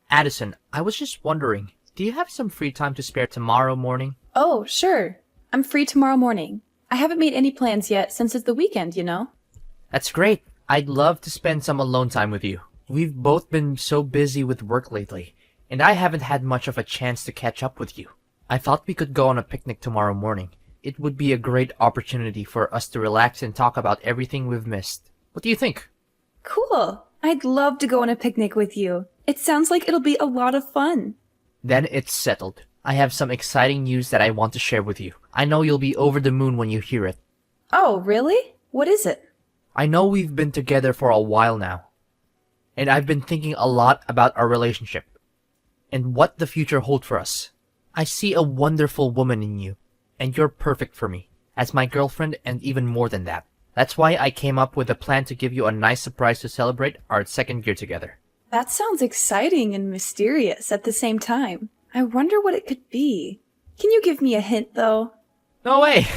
Addison, I was just wondering, do you have some free time to spare tomorrow morning? Oh, sure. I'm free tomorrow morning. I haven't made any plans yet since it's the weekend, you know? That's great. I'd love to spend some alone time with you. We've both been so busy with work lately, and I haven't had much of a chance to catch up with you. I thought we could go on a picnic tomorrow morning. It would be a great opportunity for us to relax and talk about everything we've missed. What do you think? Cool. I'd love to go on a picnic with you. It sounds like it'll be a lot of fun. Then it's settled. I have some exciting news that I want to share with you. I know you'll be over the moon when you hear it. Oh, really? What is it? I know we've been together for a while now, and I've been thinking a lot about our relationship and what the future holds for us. I see a wonderful woman in you, and you're perfect for me, as my girlfriend and even more than that. That's why I came up with a plan to give you a nice surprise to celebrate our second year together. That sounds exciting and mysterious at the same time. I wonder what it could be. Can you give me a hint, though? No way!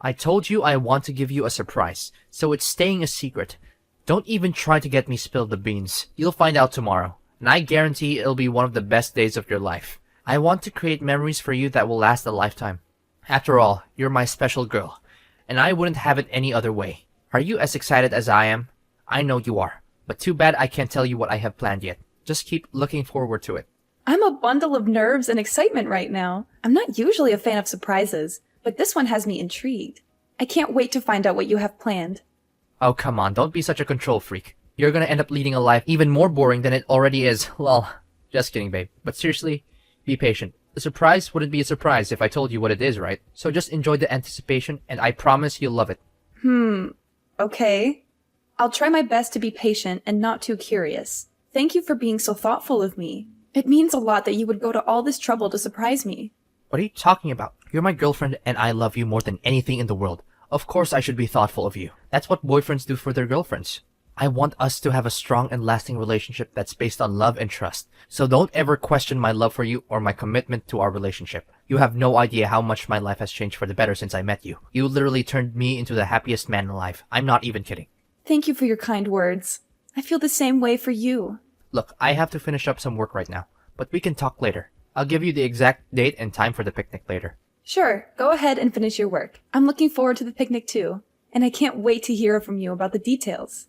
I told you I want to give you a surprise, so it's staying a secret. Don't even try to get me spill the beans. You'll find out tomorrow, and I guarantee it'll be one of the best days of your life. I want to create memories for you that will last a lifetime. After all, you're my special girl, and I wouldn't have it any other way. Are you as excited as I am? I know you are, but too bad I can't tell you what I have planned yet. Just keep looking forward to it. I'm a bundle of nerves and excitement right now. I'm not usually a fan of surprises, but this one has me intrigued. I can't wait to find out what you have planned. Oh, come on, don't be such a control freak. You're gonna end up leading a life even more boring than it already is. Lol. Just kidding, babe. But seriously, be patient. The surprise wouldn't be a surprise if I told you what it is, right? So just enjoy the anticipation, and I promise you'll love it. Okay. I'll try my best to be patient and not too curious. Thank you for being so thoughtful of me. It means a lot that you would go to all this trouble to surprise me. What are you talking about? You're my girlfriend, and I love you more than anything in the world. Of course I should be thoughtful of you. That's what boyfriends do for their girlfriends. I want us to have a strong and lasting relationship that's based on love and trust. So don't ever question my love for you or my commitment to our relationship. You have no idea how much my life has changed for the better since I met you. You literally turned me into the happiest man alive. I'm not even kidding. Thank you for your kind words. I feel the same way for you. Look, I have to finish up some work right now, but we can talk later. I'll give you the exact date and time for the picnic later. Sure, go ahead and finish your work. I'm looking forward to the picnic too, and I can't wait to hear from you about the details.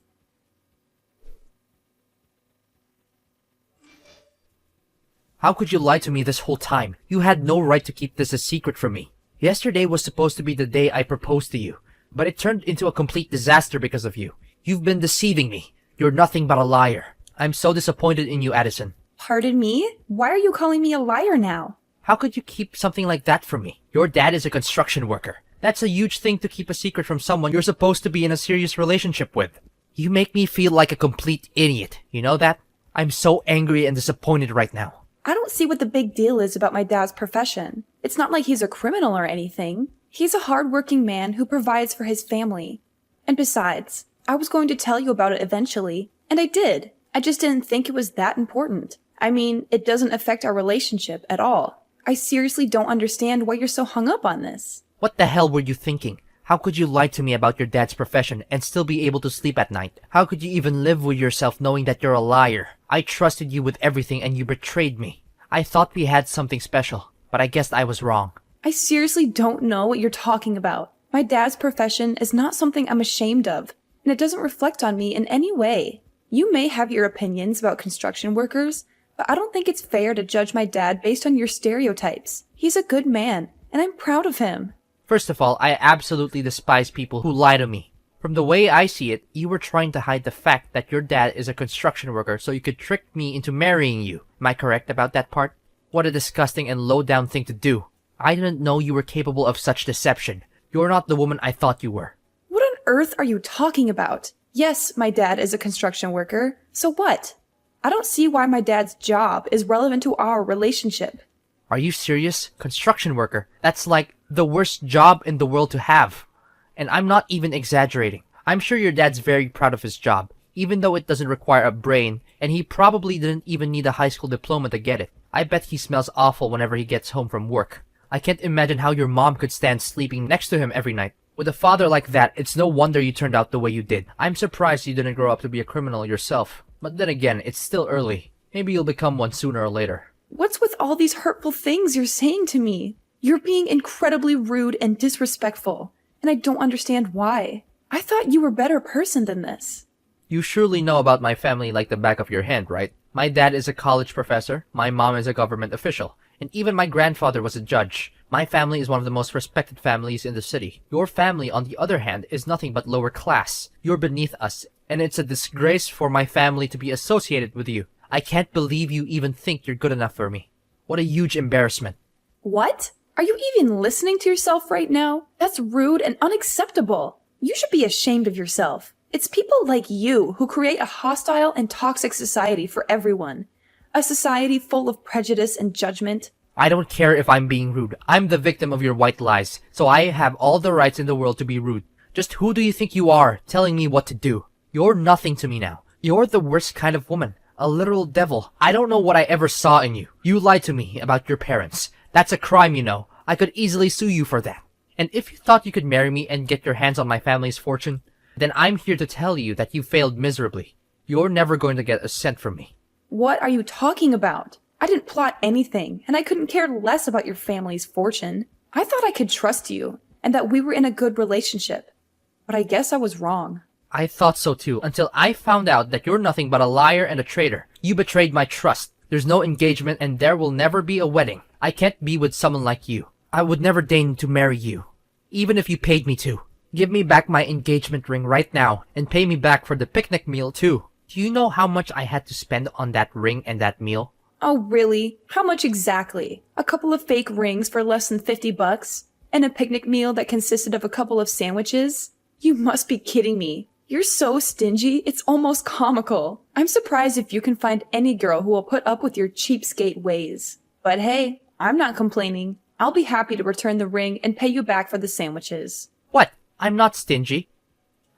How could you lie to me this whole time? You had no right to keep this a secret from me. Yesterday was supposed to be the day I proposed to you, but it turned into a complete disaster because of you. You've been deceiving me. You're nothing but a liar. I'm so disappointed in you, Addison. Pardon me? Why are you calling me a liar now? How could you keep something like that from me? Your dad is a construction worker. That's a huge thing to keep a secret from someone you're supposed to be in a serious relationship with. You make me feel like a complete idiot. You know that? I'm so angry and disappointed right now. I don't see what the big deal is about my dad's profession. It's not like he's a criminal or anything. He's a hardworking man who provides for his family. And besides, I was going to tell you about it eventually, and I did. I just didn't think it was that important. I mean, it doesn't affect our relationship at all. I seriously don't understand why you're so hung up on this. What the hell were you thinking? How could you lie to me about your dad's profession and still be able to sleep at night? How could you even live with yourself knowing that you're a liar? I trusted you with everything and you betrayed me. I thought we had something special, but I guess I was wrong. I seriously don't know what you're talking about. My dad's profession is not something I'm ashamed of, and it doesn't reflect on me in any way. You may have your opinions about construction workers, but I don't think it's fair to judge my dad based on your stereotypes. He's a good man, and I'm proud of him. First of all, I absolutely despise people who lie to me. From the way I see it, you were trying to hide the fact that your dad is a construction worker so you could trick me into marrying you. Am I correct about that part? What a disgusting and low-down thing to do. I didn't know you were capable of such deception. You're not the woman I thought you were. What on earth are you talking about? Yes, my dad is a construction worker. So what? I don't see why my dad's job is relevant to our relationship. Are you serious? Construction worker? That's like the worst job in the world to have. And I'm not even exaggerating. I'm sure your dad's very proud of his job, even though it doesn't require a brain, and he probably didn't even need a high school diploma to get it. I bet he smells awful whenever he gets home from work. I can't imagine how your mom could stand sleeping next to him every night. With a father like that, it's no wonder you turned out the way you did. I'm surprised you didn't grow up to be a criminal yourself. But then again, it's still early. Maybe you'll become one sooner or later. What's with all these hurtful things you're saying to me? You're being incredibly rude and disrespectful, and I don't understand why. I thought you were a better person than this. You surely know about my family like the back of your hand, right? My dad is a college professor, my mom is a government official, and even my grandfather was a judge. My family is one of the most respected families in the city. Your family, on the other hand, is nothing but lower class. You're beneath us, and it's a disgrace for my family to be associated with you. I can't believe you even think you're good enough for me. What a huge embarrassment. What? Are you even listening to yourself right now? That's rude and unacceptable. You should be ashamed of yourself. It's people like you who create a hostile and toxic society for everyone. A society full of prejudice and judgment. I don't care if I'm being rude. I'm the victim of your white lies, so I have all the rights in the world to be rude. Just who do you think you are, telling me what to do? You're nothing to me now. You're the worst kind of woman. A literal devil. I don't know what I ever saw in you. You lied to me about your parents. That's a crime, you know. I could easily sue you for that. And if you thought you could marry me and get your hands on my family's fortune, then I'm here to tell you that you failed miserably. You're never going to get a cent from me. What are you talking about? I didn't plot anything, and I couldn't care less about your family's fortune. I thought I could trust you, and that we were in a good relationship. But I guess I was wrong. I thought so too, until I found out that you're nothing but a liar and a traitor. You betrayed my trust. There's no engagement and there will never be a wedding. I can't be with someone like you. I would never deign to marry you, even if you paid me to. Give me back my engagement ring right now, and pay me back for the picnic meal too. Do you know how much I had to spend on that ring and that meal? Oh, really? How much exactly? A couple of fake rings for less than $50? And a picnic meal that consisted of a couple of sandwiches? You must be kidding me. You're so stingy, it's almost comical. I'm surprised if you can find any girl who will put up with your cheapskate ways. But hey, I'm not complaining. I'll be happy to return the ring and pay you back for the sandwiches. What? I'm not stingy.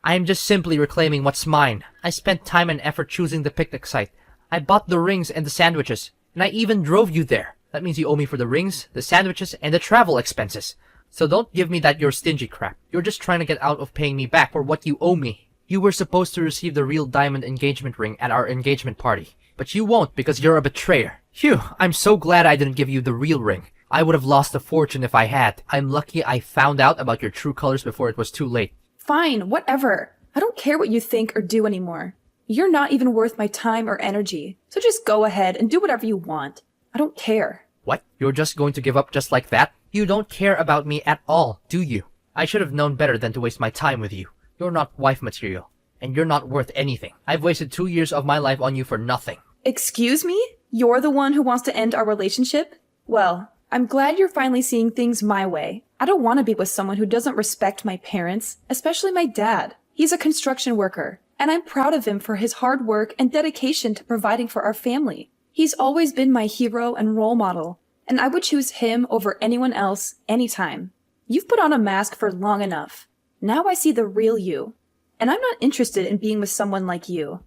I am just simply reclaiming what's mine. I spent time and effort choosing the picnic site. I bought the rings and the sandwiches, and I even drove you there. That means you owe me for the rings, the sandwiches, and the travel expenses. So don't give me that you're stingy crap. You're just trying to get out of paying me back for what you owe me. You were supposed to receive the real diamond engagement ring at our engagement party, but you won't because you're a betrayer. Phew, I'm so glad I didn't give you the real ring. I would have lost a fortune if I had. I'm lucky I found out about your true colors before it was too late. Fine, whatever. I don't care what you think or do anymore. You're not even worth my time or energy, so just go ahead and do whatever you want. I don't care. What? You're just going to give up just like that? You don't care about me at all, do you? I should have known better than to waste my time with you. You're not wife material, and you're not worth anything. I've wasted 2 years of my life on you for nothing. Excuse me? You're the one who wants to end our relationship? Well, I'm glad you're finally seeing things my way. I don't want to be with someone who doesn't respect my parents, especially my dad. He's a construction worker, and I'm proud of him for his hard work and dedication to providing for our family. He's always been my hero and role model, and I would choose him over anyone else anytime. You've put on a mask for long enough. Now I see the real you, and I'm not interested in being with someone like you.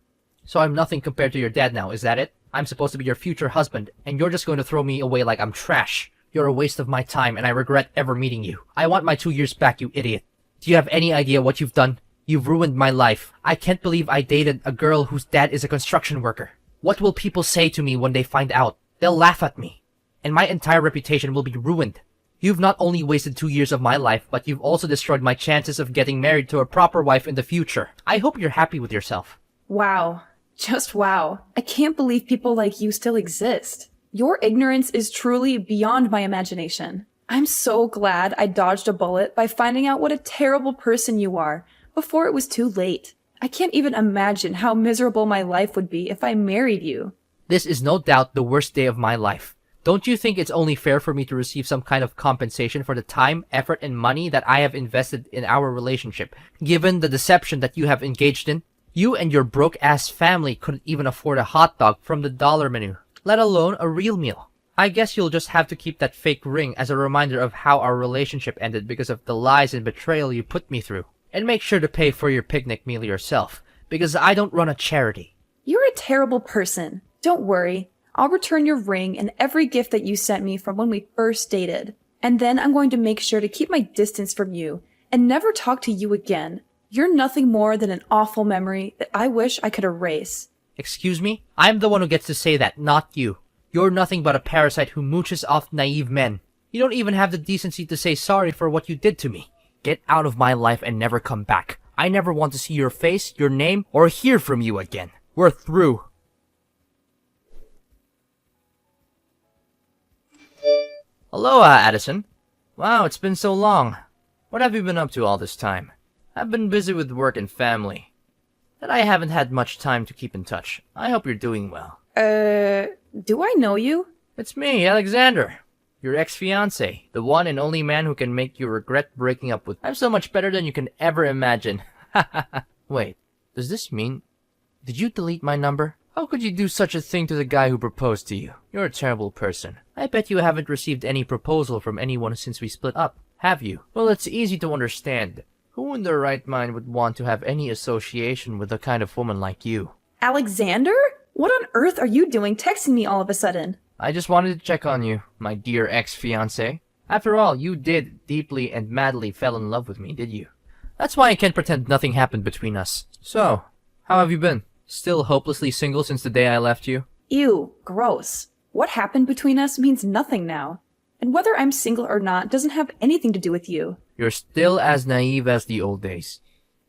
So I'm nothing compared to your dad now, is that it? I'm supposed to be your future husband, and you're just going to throw me away like I'm trash. You're a waste of my time, and I regret ever meeting you. I want my 2 years back, you idiot. Do you have any idea what you've done? You've ruined my life. I can't believe I dated a girl whose dad is a construction worker. What will people say to me when they find out? They'll laugh at me, and my entire reputation will be ruined. You've not only wasted 2 years of my life, but you've also destroyed my chances of getting married to a proper wife in the future. I hope you're happy with yourself. Wow. Just wow. I can't believe people like you still exist. Your ignorance is truly beyond my imagination. I'm so glad I dodged a bullet by finding out what a terrible person you are before it was too late. I can't even imagine how miserable my life would be if I married you. This is no doubt the worst day of my life. Don't you think it's only fair for me to receive some kind of compensation for the time, effort, and money that I have invested in our relationship, given the deception that you have engaged in? You and your broke-ass family couldn't even afford a hot dog from the dollar menu, let alone a real meal. I guess you'll just have to keep that fake ring as a reminder of how our relationship ended because of the lies and betrayal you put me through. And make sure to pay for your picnic meal yourself, because I don't run a charity. You're a terrible person. Don't worry. I'll return your ring and every gift that you sent me from when we first dated. And then I'm going to make sure to keep my distance from you and never talk to you again. You're nothing more than an awful memory that I wish I could erase. Excuse me? I'm the one who gets to say that, not you. You're nothing but a parasite who mooches off naive men. You don't even have the decency to say sorry for what you did to me. Get out of my life and never come back. I never want to see your face, your name, or hear from you again. We're through. Aloha, Addison. Wow, it's been so long. What have you been up to all this time? I've been busy with work and family, that I haven't had much time to keep in touch. I hope you're doing well. Do I know you? It's me, Alexander. Your ex-fiancé, the one and only man who can make you regret breaking up with. I'm so much better than you can ever imagine. Wait, does this mean... Did you delete my number? How could you do such a thing to the guy who proposed to you? You're a terrible person. I bet you haven't received any proposal from anyone since we split up, have you? Well, it's easy to understand. Who in their right mind would want to have any association with a kind of woman like you? Alexander? What on earth are you doing texting me all of a sudden? I just wanted to check on you, my dear ex-fiancé. After all, you did deeply and madly fell in love with me, did you? That's why I can't pretend nothing happened between us. So, how have you been? Still hopelessly single since the day I left you? Ew, gross. What happened between us means nothing now. And whether I'm single or not doesn't have anything to do with you. You're still as naive as the old days.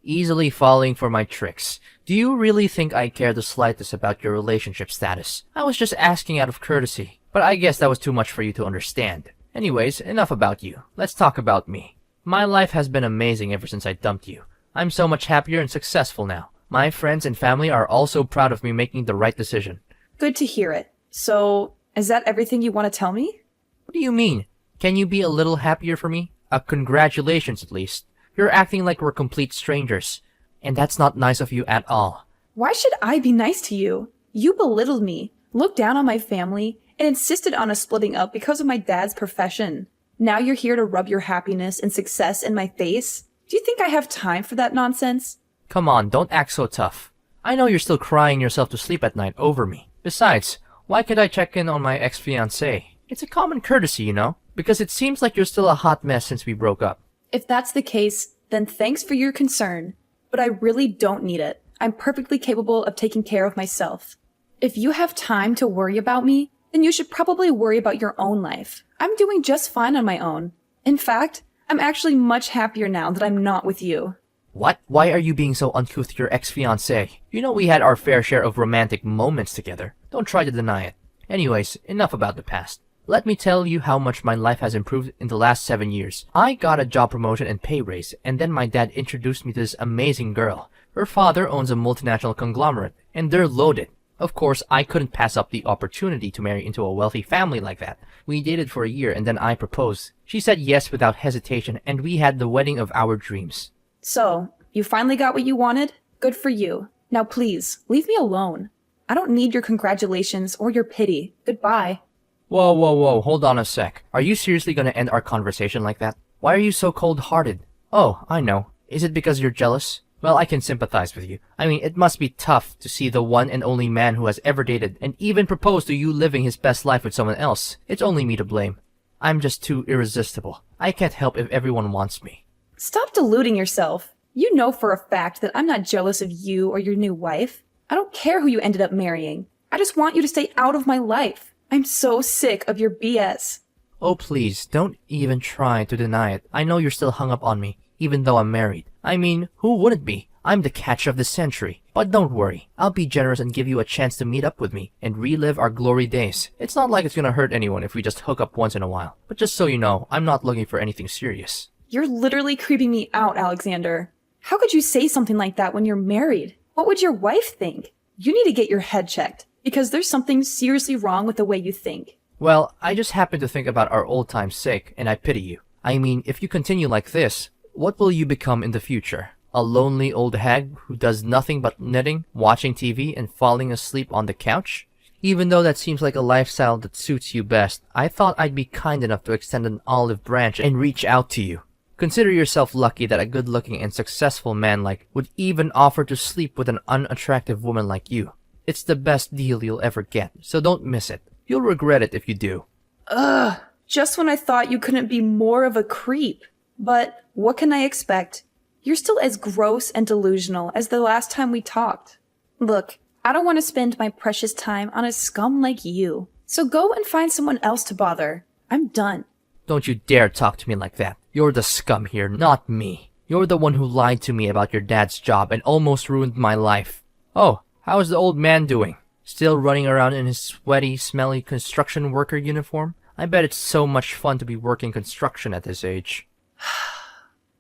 Easily falling for my tricks. Do you really think I care the slightest about your relationship status? I was just asking out of courtesy, but I guess that was too much for you to understand. Anyways, enough about you. Let's talk about me. My life has been amazing ever since I dumped you. I'm so much happier and successful now. My friends and family are also proud of me making the right decision. Good to hear it. So, is that everything you want to tell me? What do you mean? Can you be a little happier for me? Congratulations at least. You're acting like we're complete strangers. And that's not nice of you at all. Why should I be nice to you? You belittled me, looked down on my family, and insisted on us splitting up because of my dad's profession. Now you're here to rub your happiness and success in my face? Do you think I have time for that nonsense? Come on, don't act so tough. I know you're still crying yourself to sleep at night over me. Besides, why can't I check in on my ex-fiancé? It's a common courtesy, you know? Because it seems like you're still a hot mess since we broke up. If that's the case, then thanks for your concern. But I really don't need it. I'm perfectly capable of taking care of myself. If you have time to worry about me, then you should probably worry about your own life. I'm doing just fine on my own. In fact, I'm actually much happier now that I'm not with you. What? Why are you being so uncouth to your ex-fiancé? You know we had our fair share of romantic moments together. Don't try to deny it. Anyways, enough about the past. Let me tell you how much my life has improved in the last 7 years. I got a job promotion and pay raise, and then my dad introduced me to this amazing girl. Her father owns a multinational conglomerate, and they're loaded. Of course, I couldn't pass up the opportunity to marry into a wealthy family like that. We dated for a year and then I proposed. She said yes without hesitation, and we had the wedding of our dreams. So, you finally got what you wanted? Good for you. Now please, leave me alone. I don't need your congratulations or your pity. Goodbye. Whoa, hold on a sec. Are you seriously gonna end our conversation like that? Why are you so cold-hearted? Oh, I know. Is it because you're jealous? Well, I can sympathize with you. I mean, it must be tough to see the one and only man who has ever dated and even proposed to you living his best life with someone else. It's only me to blame. I'm just too irresistible. I can't help if everyone wants me. Stop deluding yourself. You know for a fact that I'm not jealous of you or your new wife. I don't care who you ended up marrying. I just want you to stay out of my life. I'm so sick of your BS. Oh, please, don't even try to deny it. I know you're still hung up on me, even though I'm married. I mean, who wouldn't be? I'm the catch of the century. But don't worry, I'll be generous and give you a chance to meet up with me and relive our glory days. It's not like it's gonna hurt anyone if we just hook up once in a while. But just so you know, I'm not looking for anything serious. You're literally creeping me out, Alexander. How could you say something like that when you're married? What would your wife think? You need to get your head checked, because there's something seriously wrong with the way you think. Well, I just happen to think about our old time's sake, and I pity you. I mean, if you continue like this, what will you become in the future? A lonely old hag who does nothing but knitting, watching TV, and falling asleep on the couch? Even though that seems like a lifestyle that suits you best, I thought I'd be kind enough to extend an olive branch and reach out to you. Consider yourself lucky that a good-looking and successful man would even offer to sleep with an unattractive woman like you. It's the best deal you'll ever get, so don't miss it. You'll regret it if you do. Ugh, just when I thought you couldn't be more of a creep. But what can I expect? You're still as gross and delusional as the last time we talked. Look, I don't want to spend my precious time on a scum like you. So go and find someone else to bother. I'm done. Don't you dare talk to me like that. You're the scum here, not me. You're the one who lied to me about your dad's job and almost ruined my life. Oh, how is the old man doing? Still running around in his sweaty, smelly construction worker uniform? I bet it's so much fun to be working construction at this age.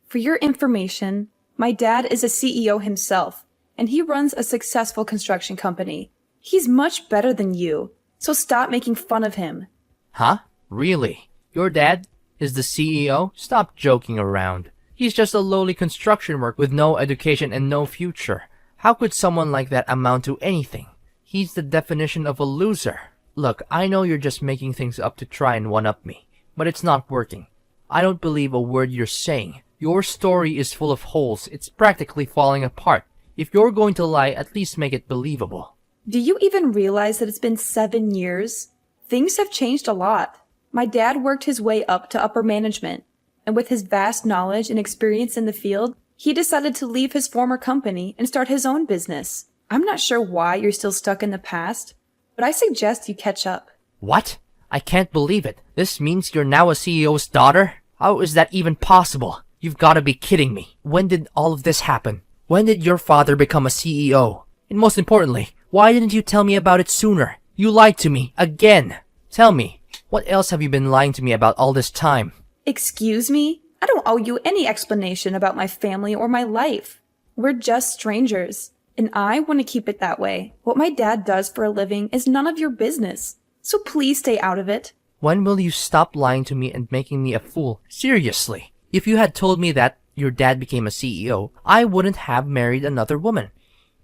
For your information, my dad is a CEO himself, and he runs a successful construction company. He's much better than you, so stop making fun of him. Huh? Really? Your dad is the CEO? Stop joking around. He's just a lowly construction worker with no education and no future. How could someone like that amount to anything? He's the definition of a loser. Look, I know you're just making things up to try and one-up me, but it's not working. I don't believe a word you're saying. Your story is full of holes. It's practically falling apart. If you're going to lie, at least make it believable. Do you even realize that it's been 7 years? Things have changed a lot. My dad worked his way up to upper management, and with his vast knowledge and experience in the field, he decided to leave his former company and start his own business. I'm not sure why you're still stuck in the past, but I suggest you catch up. What? I can't believe it. This means you're now a CEO's daughter? How is that even possible? You've got to be kidding me. When did all of this happen? When did your father become a CEO? And most importantly, why didn't you tell me about it sooner? You lied to me again. Tell me, what else have you been lying to me about all this time? Excuse me? I don't owe you any explanation about my family or my life. We're just strangers, and I want to keep it that way. What my dad does for a living is none of your business, so please stay out of it. When will you stop lying to me and making me a fool? Seriously, if you had told me that your dad became a CEO, I wouldn't have married another woman,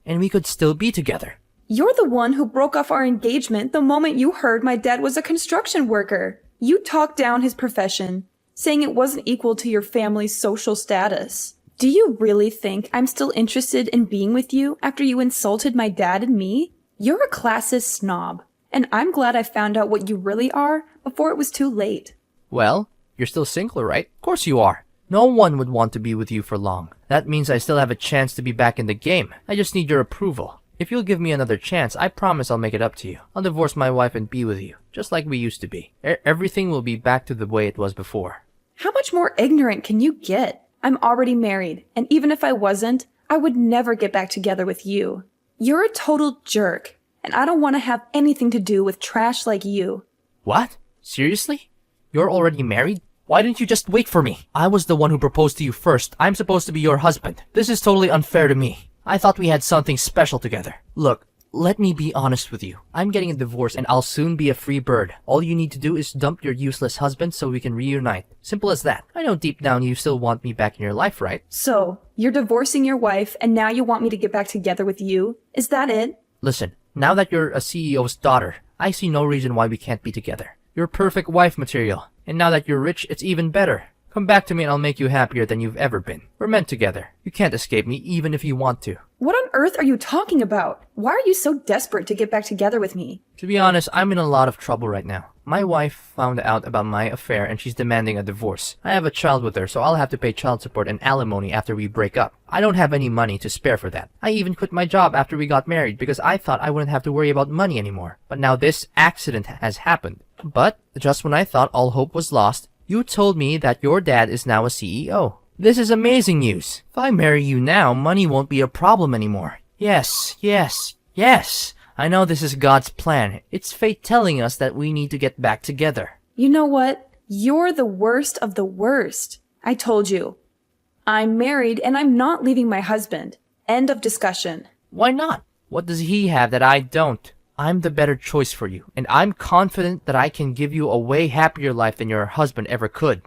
and we could still be together. You're the one who broke off our engagement the moment you heard my dad was a construction worker. You talked down his profession, saying it wasn't equal to your family's social status. Do you really think I'm still interested in being with you after you insulted my dad and me? You're a classist snob, and I'm glad I found out what you really are before it was too late. Well, you're still single, right? Of course you are. No one would want to be with you for long. That means I still have a chance to be back in the game. I just need your approval. If you'll give me another chance, I promise I'll make it up to you. I'll divorce my wife and be with you, just like we used to be. Everything will be back to the way it was before. How much more ignorant can you get? I'm already married, and even if I wasn't, I would never get back together with you. You're a total jerk, and I don't want to have anything to do with trash like you. What? Seriously? You're already married? Why didn't you just wait for me? I was the one who proposed to you first. I'm supposed to be your husband. This is totally unfair to me. I thought we had something special together. Look, let me be honest with you. I'm getting a divorce and I'll soon be a free bird. All you need to do is dump your useless husband so we can reunite. Simple as that. I know deep down you still want me back in your life, right? So, you're divorcing your wife and now you want me to get back together with you? Is that it? Listen, now that you're a CEO's daughter, I see no reason why we can't be together. You're perfect wife material. And now that you're rich, it's even better. Come back to me and I'll make you happier than you've ever been. We're meant together. You can't escape me even if you want to. What on earth are you talking about? Why are you so desperate to get back together with me? To be honest, I'm in a lot of trouble right now. My wife found out about my affair and she's demanding a divorce. I have a child with her, so I'll have to pay child support and alimony after we break up. I don't have any money to spare for that. I even quit my job after we got married because I thought I wouldn't have to worry about money anymore. But now this accident has happened. But just when I thought all hope was lost, you told me that your dad is now a CEO. This is amazing news. If I marry you now, money won't be a problem anymore. Yes. I know this is God's plan. It's fate telling us that we need to get back together. You know what? You're the worst of the worst. I told you. I'm married and I'm not leaving my husband. End of discussion. Why not? What does he have that I don't? I'm the better choice for you, and I'm confident that I can give you a way happier life than your husband ever could.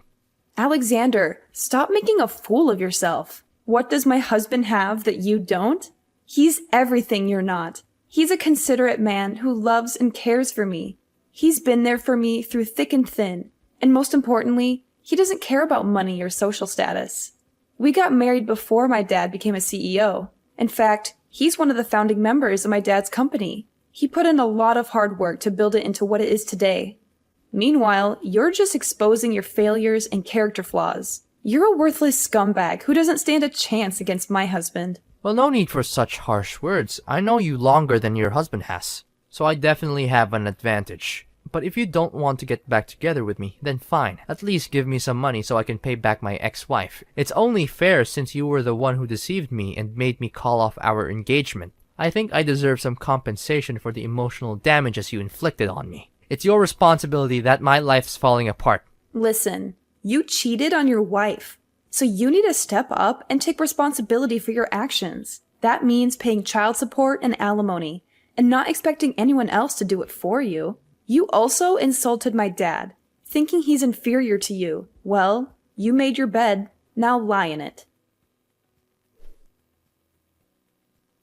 Alexander, stop making a fool of yourself. What does my husband have that you don't? He's everything you're not. He's a considerate man who loves and cares for me. He's been there for me through thick and thin. And most importantly, he doesn't care about money or social status. We got married before my dad became a CEO. In fact, he's one of the founding members of my dad's company. He put in a lot of hard work to build it into what it is today. Meanwhile, you're just exposing your failures and character flaws. You're a worthless scumbag who doesn't stand a chance against my husband. Well, no need for such harsh words. I know you longer than your husband has, so I definitely have an advantage. But if you don't want to get back together with me, then fine. At least give me some money so I can pay back my ex-wife. It's only fair since you were the one who deceived me and made me call off our engagement. I think I deserve some compensation for the emotional damages you inflicted on me. It's your responsibility that my life's falling apart. Listen, you cheated on your wife. So you need to step up and take responsibility for your actions. That means paying child support and alimony, and not expecting anyone else to do it for you. You also insulted my dad, thinking he's inferior to you. Well, you made your bed, now lie in it.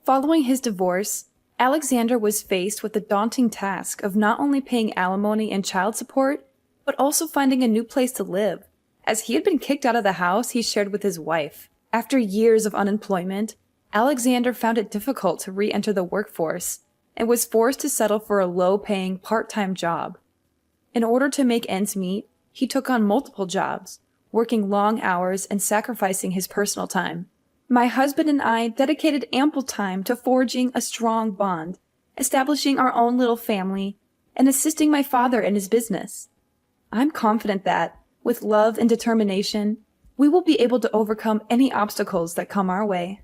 Following his divorce, Alexander was faced with the daunting task of not only paying alimony and child support, but also finding a new place to live, as he had been kicked out of the house he shared with his wife. After years of unemployment, Alexander found it difficult to re-enter the workforce and was forced to settle for a low-paying part-time job. In order to make ends meet, he took on multiple jobs, working long hours and sacrificing his personal time. My husband and I dedicated ample time to forging a strong bond, establishing our own little family, and assisting my father in his business. I'm confident that, with love and determination, we will be able to overcome any obstacles that come our way.